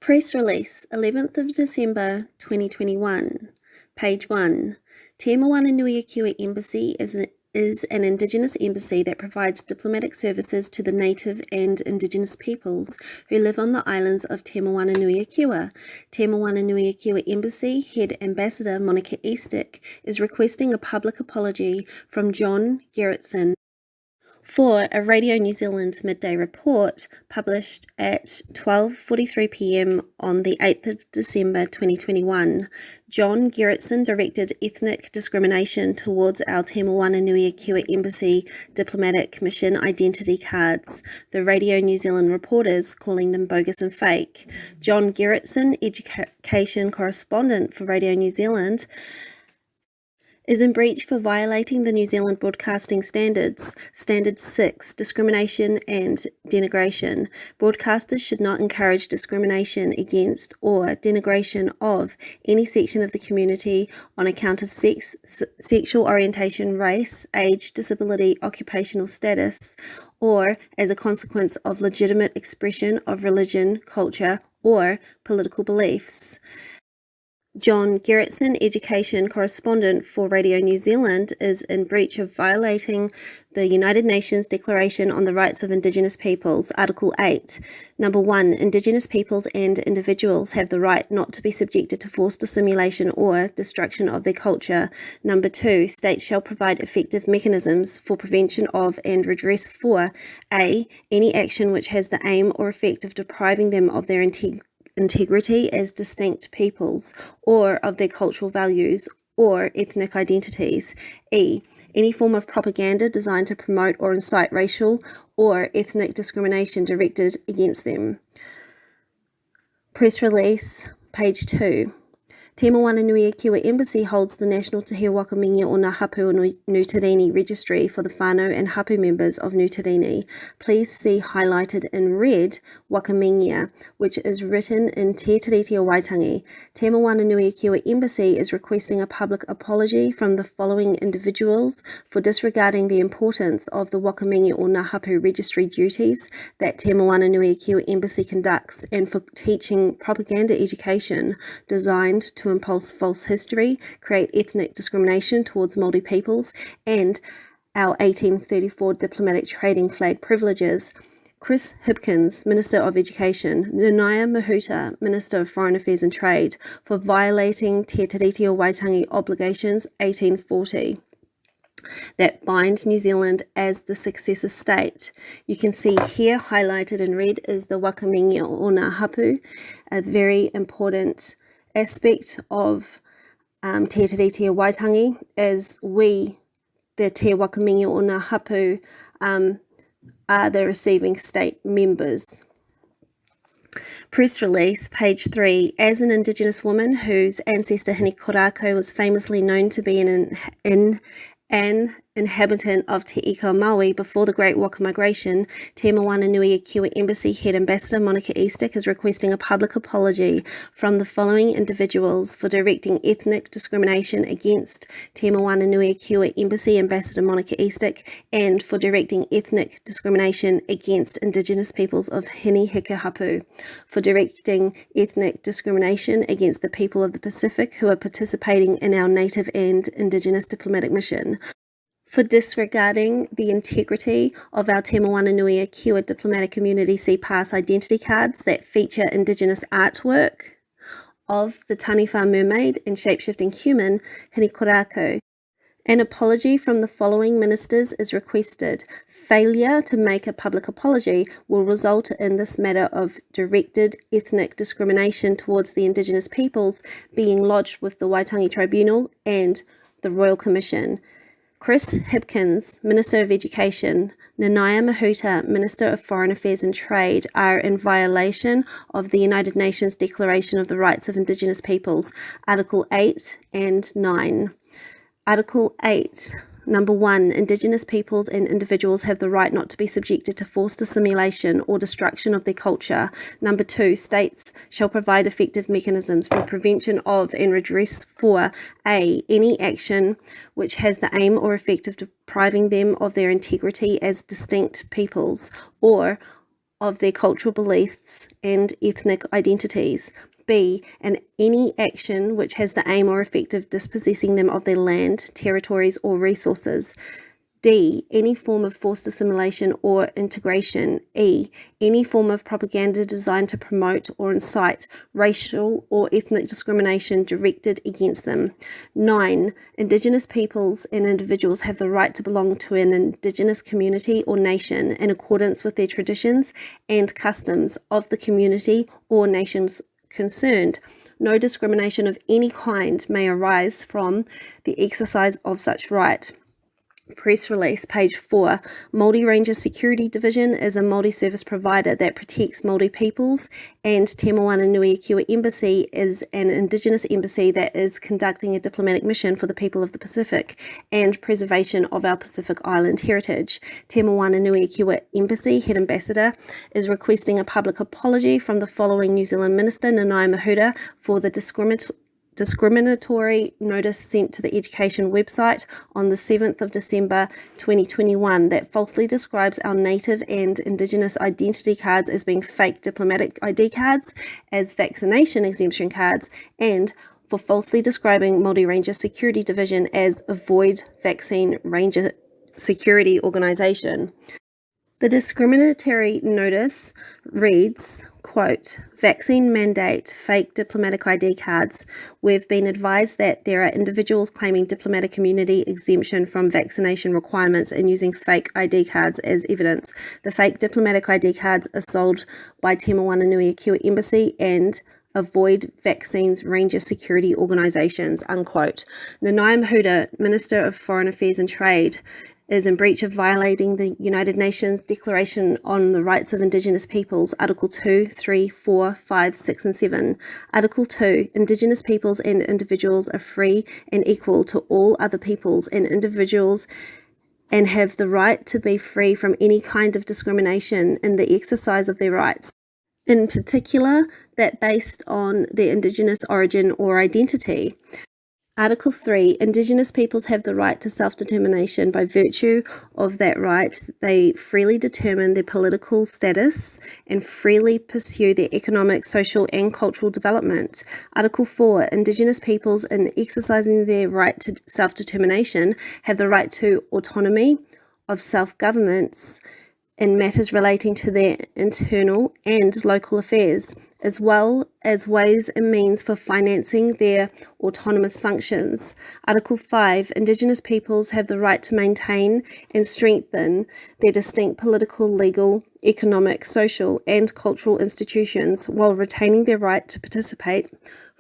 Press release, 11th of December 2021, page 1. Te-Moana-Nui-A-Kiwa Embassy is an Indigenous embassy that provides diplomatic services to the native and Indigenous peoples who live on the islands of Te-Moana-Nui-A-Kiwa. Te-Moana-Nui-A-Kiwa Embassy Head Ambassador Monica Eastick is requesting a public apology from John Gerritsen for a Radio New Zealand midday report published at 12:43 p.m. on the 8th of December 2021. John Gerritsen directed ethnic discrimination towards our Te-Moana-Nui-A-Kiwa Embassy diplomatic mission identity cards, the Radio New Zealand reporters calling them bogus and fake. John Gerritsen, education correspondent for Radio New Zealand, is in breach for violating the New Zealand Broadcasting Standards, Standard 6, discrimination and denigration. Broadcasters should not encourage discrimination against or denigration of any section of the community on account of sex, sexual orientation, race, age, disability, occupational status, or as a consequence of legitimate expression of religion, culture, or political beliefs. John Gerritsen, education correspondent for Radio New Zealand, is in breach of violating the United Nations Declaration on the Rights of Indigenous Peoples, Article 8. Number 1, Indigenous peoples and individuals have the right not to be subjected to forced assimilation or destruction of their culture. Number 2, states shall provide effective mechanisms for prevention of and redress for A, any action which has the aim or effect of depriving them of their integrity as distinct peoples, or of their cultural values or ethnic identities. E, any form of propaganda designed to promote or incite racial or ethnic discrimination directed against them. Press release, page 2. Te-Moana-Nui-A-Kiwa Embassy holds the National Te Wakamingia o Ngā Hapu o Nuitarini registry for the whanau and hapu members of Nuitarini. Please see highlighted in red Wakamingia, which is written in Te Tiriti o Waitangi. Te-Moana-Nui-A-Kiwa Embassy is requesting a public apology from the following individuals for disregarding the importance of the Wakamingia o Ngā Hapu registry duties that Te-Moana-Nui-A-Kiwa Embassy conducts, and for teaching propaganda education designed to impulse false history, create ethnic discrimination towards Māori peoples, and our 1834 diplomatic trading flag privileges. Chris Hipkins, Minister of Education, Nanaia Mahuta, Minister of Foreign Affairs and Trade, for violating Te Tiriti o Waitangi obligations 1840 that bind New Zealand as the successor state. You can see here highlighted in red is the Wakamingia o Ngā Hapu, a very important aspect of Te Tiriti o Waitangi, as we, the Te Wakamingia o Ngā Hapu, are the receiving state members. Press release, page 3. As an Indigenous woman whose ancestor Hini Korako was famously known to be an inhabitant of Te Ika Maui before the Great Waka Migration, Te-Moana-Nui-A-Kiwa Embassy Head Ambassador Monica Eastick is requesting a public apology from the following individuals for directing ethnic discrimination against Te-Moana-Nui-A-Kiwa Embassy Ambassador Monica Eastick, and for directing ethnic discrimination against Indigenous peoples of Hini Hikahapu, for directing ethnic discrimination against the people of the Pacific who are participating in our native and Indigenous diplomatic mission, for disregarding the integrity of our Te-Moana-Nui-A-Kiwa diplomatic community C-Pass identity cards that feature Indigenous artwork of the Taniwha mermaid and shapeshifting human Hini Korako. An apology from the following ministers is requested. Failure to make a public apology will result in this matter of directed ethnic discrimination towards the Indigenous peoples being lodged with the Waitangi Tribunal and the Royal Commission. Chris Hipkins, Minister of Education, Nanaia Mahuta, Minister of Foreign Affairs and Trade, are in violation of the United Nations Declaration of the Rights of Indigenous Peoples, Article 8 and 9. Article 8. Number 1, Indigenous peoples and individuals have the right not to be subjected to forced assimilation or destruction of their culture. Number 2, states shall provide effective mechanisms for prevention of and redress for A, any action which has the aim or effect of depriving them of their integrity as distinct peoples, or of their cultural beliefs and ethnic identities. B. And any action which has the aim or effect of dispossessing them of their land, territories, or resources. D. Any form of forced assimilation or integration. E. Any form of propaganda designed to promote or incite racial or ethnic discrimination directed against them. 9. Indigenous peoples and individuals have the right to belong to an Indigenous community or nation in accordance with their traditions and customs of the community or nations concerned. No discrimination of any kind may arise from the exercise of such right. Press release, page 4. Māori Ranger Security Division is a Māori service provider that protects Māori peoples, and Te-Moana-Nui-A-Kiwa Embassy is an Indigenous embassy that is conducting a diplomatic mission for the people of the Pacific and preservation of our Pacific Island heritage. Te-Moana-Nui-A-Kiwa Embassy Head Ambassador is requesting a public apology from the following New Zealand Minister, Nanaia for the discriminatory notice sent to the education website on the 7th of December 2021 that falsely describes our native and Indigenous identity cards as being fake diplomatic ID cards, as vaccination exemption cards, and for falsely describing Māori Ranger Security Division as a void vaccine ranger security organisation. The discriminatory notice reads, quote, vaccine mandate, fake diplomatic ID cards. We've been advised that there are individuals claiming diplomatic immunity exemption from vaccination requirements and using fake ID cards as evidence. The fake diplomatic ID cards are sold by Te-Moana-Nui-A-Kiwa Embassy and avoid vaccines ranger security organisations, unquote. Nanaia, Minister of Foreign Affairs and Trade, is in breach of violating the United Nations Declaration on the Rights of Indigenous Peoples, Article 2, 3, 4, 5, 6 and 7. Article 2. Indigenous peoples and individuals are free and equal to all other peoples and individuals and have the right to be free from any kind of discrimination in the exercise of their rights, in particular that based on their Indigenous origin or identity. Article 3. Indigenous peoples have the right to self-determination. By virtue of that right, they freely determine their political status and freely pursue their economic, social and cultural development. Article 4. Indigenous peoples, in exercising their right to self-determination, have the right to autonomy of self-governments in matters relating to their internal and local affairs, as well as ways and means for financing their autonomous functions. Article 5. Indigenous peoples have the right to maintain and strengthen their distinct political, legal, economic, social, and cultural institutions while retaining their right to participate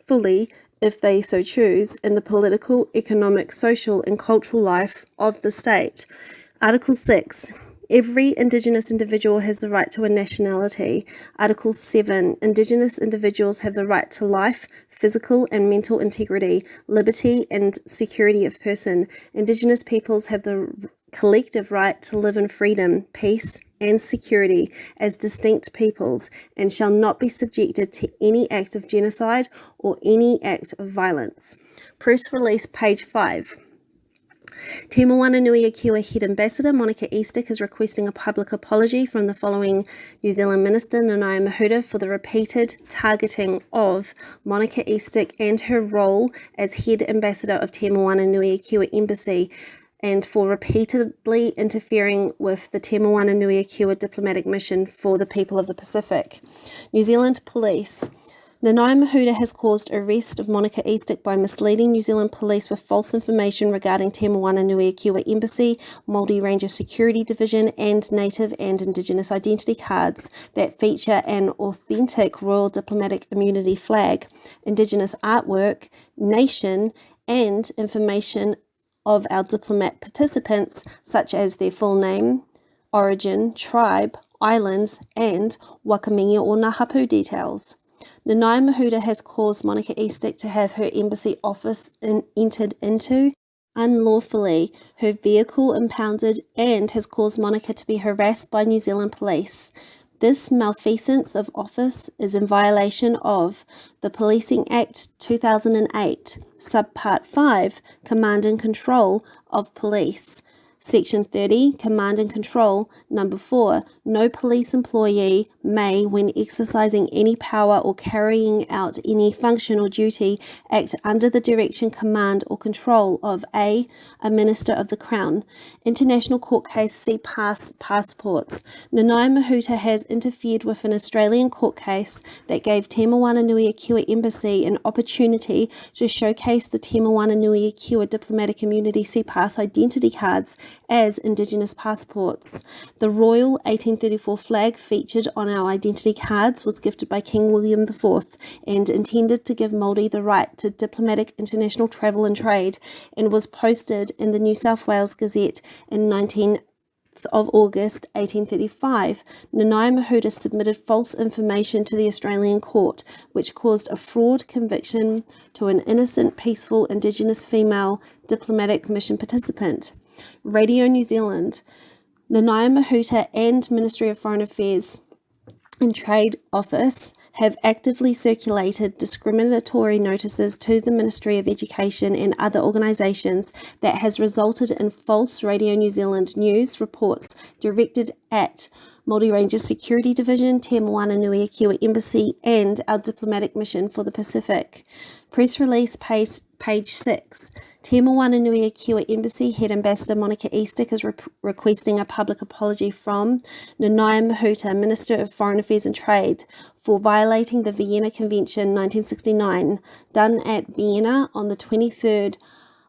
fully, if they so choose, in the political, economic, social, and cultural life of the state. Article 6. Every Indigenous individual has the right to a nationality. Article 7. Indigenous individuals have the right to life, physical and mental integrity, liberty and security of person. Indigenous peoples have the collective right to live in freedom, peace and security as distinct peoples and shall not be subjected to any act of genocide or any act of violence. Press release, page 5. Te-Moana-Nui-A-Kiwa Head Ambassador Monica Eastick is requesting a public apology from the following New Zealand Minister, Nanaia for the repeated targeting of Monica Eastick and her role as Head Ambassador of Te-Moana-Nui-A-Kiwa Embassy, and for repeatedly interfering with the Te-Moana-Nui-A-Kiwa diplomatic mission for the people of the Pacific. New Zealand Police. Nanaia has caused arrest of Monica Eastick by misleading New Zealand Police with false information regarding Te-Moana-Nui-A-Kiwa Embassy, Māori Ranger Security Division, and Native and Indigenous identity cards that feature an authentic Royal Diplomatic Immunity flag, Indigenous artwork, nation, and information of our diplomat participants, such as their full name, origin, tribe, islands, and wakamingi or Nahapu details. Nanaia has caused Monica Eastick to have her embassy office entered into unlawfully, her vehicle impounded, and has caused Monica to be harassed by New Zealand Police. This malfeasance of office is in violation of the Policing Act 2008, Subpart 5, Command and Control of Police, Section 30, Command and Control. Number 4, no police employee may, when exercising any power or carrying out any function or duty, act under the direction, command, or control of a Minister of the Crown. International court case, see passports. Nanaia-Mahuta has interfered with an Australian court case that gave Te-Moana-Nui-A-Kiwa Embassy an opportunity to showcase the Te-Moana-Nui-A-Kiwa diplomatic immunity CPAS identity cards as Indigenous passports. The Royal 1834 flag featured on our identity cards was gifted by King William IV and intended to give Māori the right to diplomatic international travel and trade, and was posted in the New South Wales Gazette in 19th of August 1835. Nanaia-Mahuta submitted false information to the Australian court, which caused a fraud conviction to an innocent, peaceful Indigenous female diplomatic mission participant. Radio New Zealand. Nanaia-Mahuta and Ministry of Foreign Affairs and Trade Office have actively circulated discriminatory notices to the Ministry of Education and other organisations that has resulted in false Radio New Zealand news reports directed at Māori Rangers Security Division, Te-Moana-Nui-A-Kiwa Embassy, and our diplomatic mission for the Pacific. Press release, page 6. Te-Moana-Nui-A-Kiwa Embassy Head Ambassador Monica Eastick is requesting a public apology from Nanaia-Mahuta, Minister of Foreign Affairs and Trade, for violating the Vienna Convention 1969, done at Vienna on the 23rd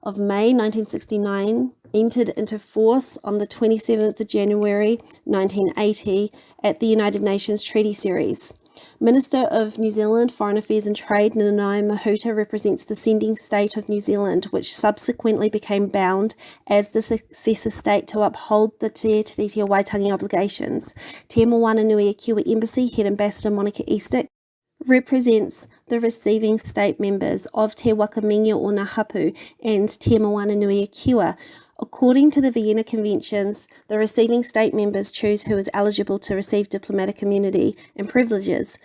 of May 1969, entered into force on the 27th of January 1980 at the United Nations Treaty Series. Minister of New Zealand Foreign Affairs and Trade Nanaia-Mahuta represents the sending state of New Zealand, which subsequently became bound as the successor state to uphold the Te Tiriti Waitangi obligations. Te-Moana-Nui-A-Kiwa Embassy Head Ambassador Monica Eastick represents the receiving state members of Te Wakamingia o Ngā Hapu and Te-Moana-Nui-A-Kiwa. According to the Vienna Conventions, the receiving state members choose who is eligible to receive diplomatic immunity and privileges.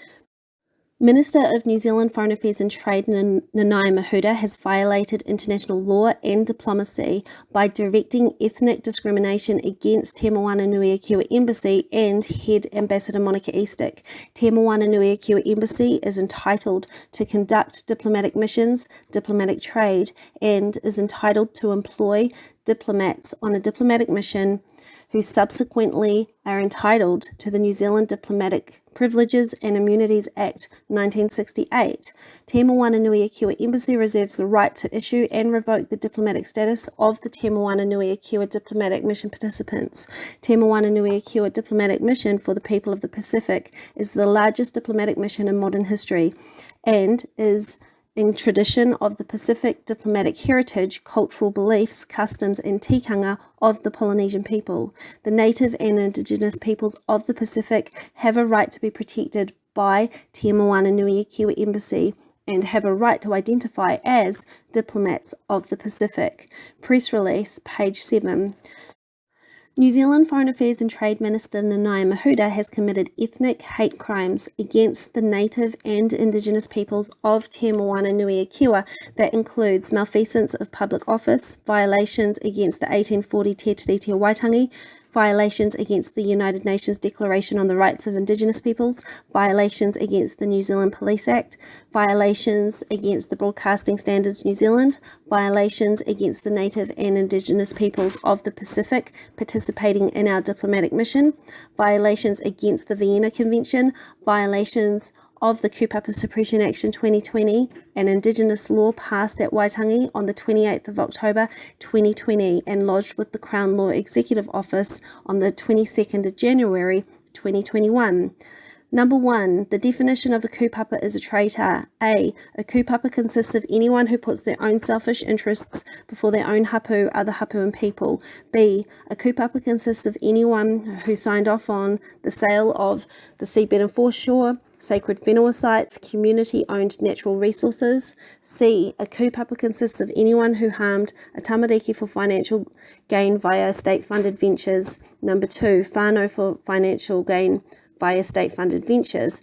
Minister of New Zealand Foreign Affairs and Trade Nanaia-Mahuta has violated international law and diplomacy by directing ethnic discrimination against Te-Moana-Nui-A-Kiwa Embassy and Head Ambassador Monica Eastick. Te-Moana-Nui-A-Kiwa Embassy is entitled to conduct diplomatic missions, diplomatic trade, and is entitled to employ diplomats on a diplomatic mission who subsequently are entitled to the New Zealand Diplomatic Privileges and Immunities Act 1968. Te-Moana-Nui-A-Kiwa Embassy reserves the right to issue and revoke the diplomatic status of the Te-Moana-Nui-A-Kiwa diplomatic mission participants. Te-Moana-Nui-A-Kiwa diplomatic mission for the people of the Pacific is the largest diplomatic mission in modern history and is in tradition of the Pacific diplomatic heritage, cultural beliefs, customs, and tikanga of the Polynesian people. The native and Indigenous peoples of the Pacific have a right to be protected by Te-Moana-Nui-A-Kiwa Embassy and have a right to identify as diplomats of the Pacific. Press release, page 7. New Zealand Foreign Affairs and Trade Minister Nanaia-Mahuta has committed ethnic hate crimes against the native and Indigenous peoples of Te-Moana-Nui-A-Kiwa that includes malfeasance of public office, violations against the 1840 Te Tiriti Waitangi, violations against the United Nations Declaration on the Rights of Indigenous Peoples, violations against the New Zealand Police Act, violations against the Broadcasting Standards New Zealand, violations against the Native and Indigenous peoples of the Pacific participating in our diplomatic mission, violations against the Vienna Convention, violations of the Kupapa Suppression Action 2020, an Indigenous law passed at Waitangi on the 28th of October 2020 and lodged with the Crown Law Executive Office on the 22nd of January 2021. Number 1, the definition of a kupapa is a traitor. A kupapa consists of anyone who puts their own selfish interests before their own hapu, other hapu and people. B, a kupapa consists of anyone who signed off on the sale of the seabed and foreshore, sacred whenua sites, community-owned natural resources. C, a kupapa consists of anyone who harmed a tamariki for financial gain via state-funded ventures. Number 2, whanau for financial gain via state-funded ventures.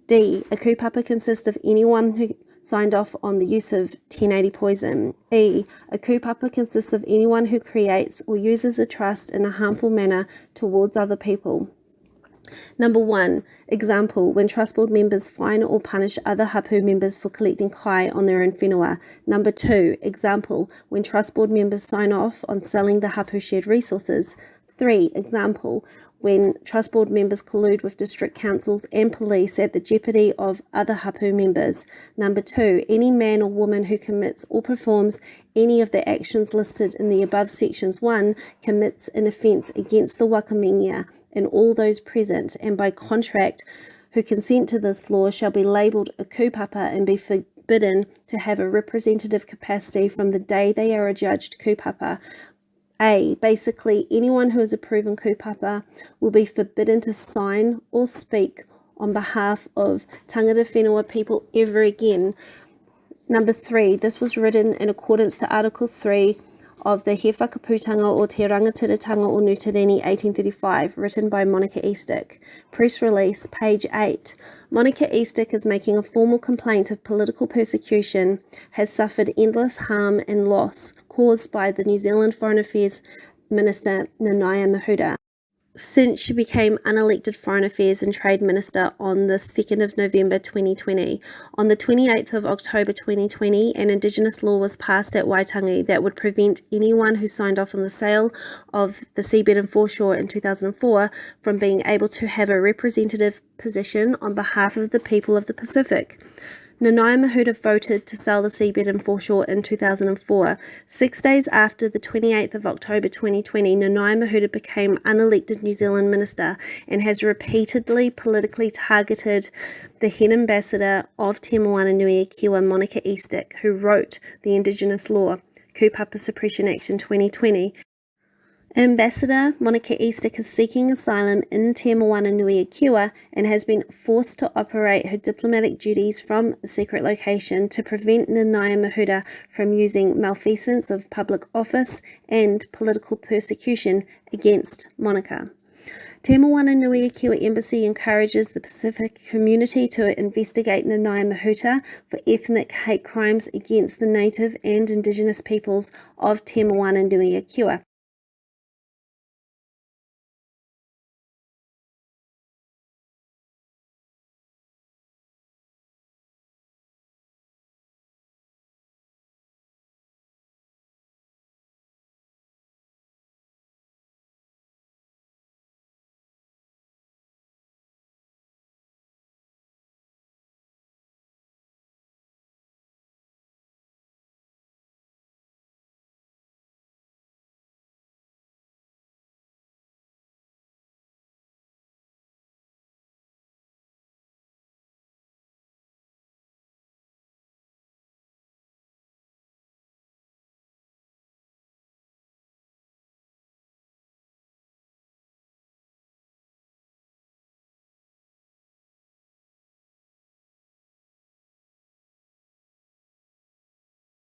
D, a kupapa consists of anyone signed off on the use of 1080 poison. E. A kupapa consists of anyone who creates or uses a trust in a harmful manner towards other people. Number 1. Example, when Trust Board members fine or punish other hapu members for collecting kai on their own whenua. Number 2. Example, when Trust Board members sign off on selling the hapu shared resources. 3. Example, when Trust Board members collude with district councils and police at the jeopardy of other hapu members. Number 2. Any man or woman who commits or performs any of the actions listed in the above sections 1 commits an offence against the wakamingia and all those present, and by contract who consent to this law shall be labelled a kupapa and be forbidden to have a representative capacity from the day they are adjudged kupapa. A. Basically, anyone who is a proven kupapa will be forbidden to sign or speak on behalf of tangata whenua people ever again. Number 3. This was written in accordance to Article 3 of the He Whakaputanga o Te Rangatiratanga o Nutireni 1835, written by Monica Eastick. Press release, page 8. Monica Eastick is making a formal complaint of political persecution, has suffered endless harm and loss caused by the New Zealand Foreign Affairs Minister Nanaia since she became unelected Foreign Affairs and Trade Minister on the 2nd of November 2020. On the 28th of October 2020, an Indigenous law was passed at Waitangi that would prevent anyone who signed off on the sale of the seabed and foreshore in 2004 from being able to have a representative position on behalf of the people of the Pacific. Nanaia voted to sell the seabed and foreshore in 2004. 6 days after the 28th of October 2020, Nanaia became unelected New Zealand Minister and has repeatedly politically targeted the head ambassador of Te-Moana-Nui-A-Kiwa, Monica Eastick, who wrote the Indigenous law, Kupapa Suppression Action 2020. Ambassador Monica Eastick is seeking asylum in Te-Moana-Nui-A-Kiwa and has been forced to operate her diplomatic duties from a secret location to prevent Nanaia from using malfeasance of public office and political persecution against Monica. Te-Moana-Nui-A-Kiwa Embassy encourages the Pacific community to investigate Nanaia for ethnic hate crimes against the native and Indigenous peoples of Te-Moana-Nui-A-Kiwa.